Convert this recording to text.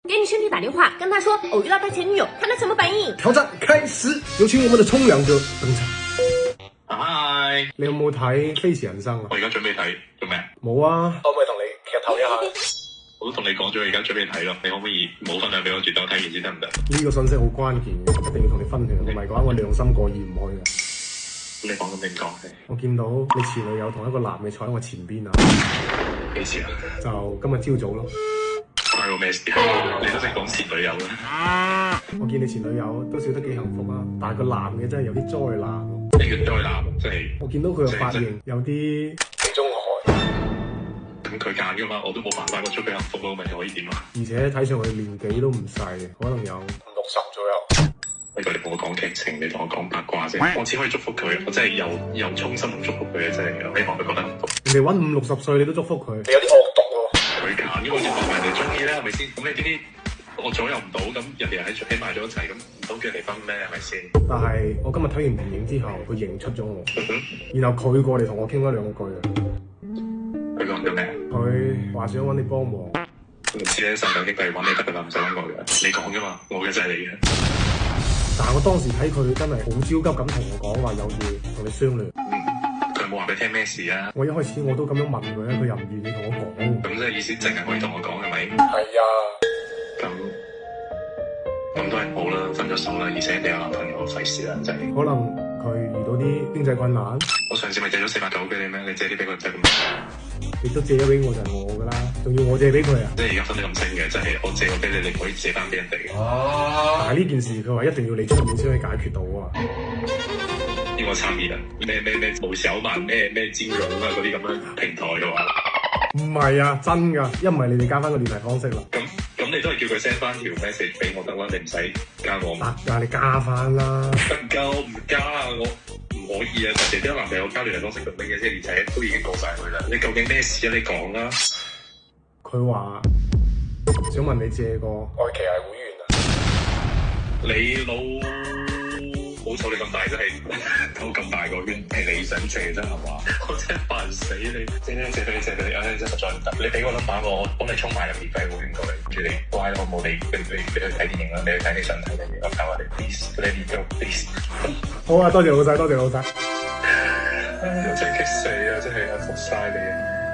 给你兄弟打电話，跟他說偶遇到他前女友，看他什麼反應。挑戰開始，有請我們的沖涼哥登場。嗨，你有冇睇《飛馳人生》啊？我而家準備睇，做咩？冇啊，可唔可以同你劇透一下？我都同你講咗，而家準備睇咯。你可唔可以冇分享俾我住，等我睇完先得唔得？呢個信息好關鍵嘅，一定要同你分享，唔係嘅話我良心過意唔去嘅。咁你講咁你講，我見到你前女友同一個男嘅坐喺我前邊啊！幾時啊？就今日朝早咯。關我咩事啊？你都識講前女友啦？我見你前女友都笑得幾幸福啊，但係個男嘅真係有啲災難。你叫災難，即係我見到佢嘅髮型有啲地中海。咁佢揀噶嘛，我都冇辦法，我祝佢幸福咯，咪可以點啊？而且睇上去年紀都唔細，可能有50-60左右。你同我講劇情，你同我講八卦啫，我只可以祝福佢，我真係又衷心咁祝福佢，真係希望佢覺得幸福。人哋揾50-60歲，你都祝福佢，你有啲惡毒喎。佢揀，因為人哋中意咧，係咪先？咁你呢啲我左右唔到，咁人哋又喺埋咗一齊，咁唔通叫人哋分咩？係咪先？但係我今日睇完電影之後，佢認出咗我，然後佢過嚟同我傾咗兩句啊。佢講咗咩？佢話想揾你幫忙。唔知咧，神兩兄弟揾你得㗎啦，唔使揾我嘅。你講㗎嘛，我嘅就係你嘅。但係我當時睇佢真係好焦急咁同我講話有嘢同你商量。佢冇話俾你聽咩事啊？我一開始我都咁樣問佢咧，佢又唔願意同我講。咁即係意思淨係可以同我講係咪？係啊。咁都係好啦，分咗手啦，而且你有男朋友，費事啦，真係。可能佢遇到啲經濟困難。我上次咪借咗400九俾你咩？你借啲俾佢真係咁。你都借咗俾我就係我㗎啦，仲要我借俾佢啊？即係而家分得咁清嘅，即係我借過俾你，你可以借翻俾人哋。但係呢件事佢話一定要你出面先可以解決到啊！要我參與啊？咩無手萬咩兼容啊嗰啲咁樣平台嘅話？唔係啊，真㗎，一唔係你哋加翻個聯繫方式啦。咁你都係叫佢 send 翻條 message 俾我得啦，你唔使加我。得㗎，你加翻啦。得㗎，我唔加啊，我唔可以啊！人哋啲男朋友加聯繫方式做咩嘅啫？而且都已經過晒去啦。你究竟咩事啊？你講啦。佢話想問你借個愛奇藝會員啊。你老好彩你咁大真係兜咁大個圈，係你想借啫係嘛？我真係煩死你！借俾你，唉真係實在唔得。你俾個 number 我幫你充埋入免費會員過嚟，住你乖啦，好冇？你去睇電影啦，你去睇你想睇嘅嘢，我教下你 please，let me go please。好啊，多謝老細，多謝老細。唉，我真係激死啊！真係服晒你啊！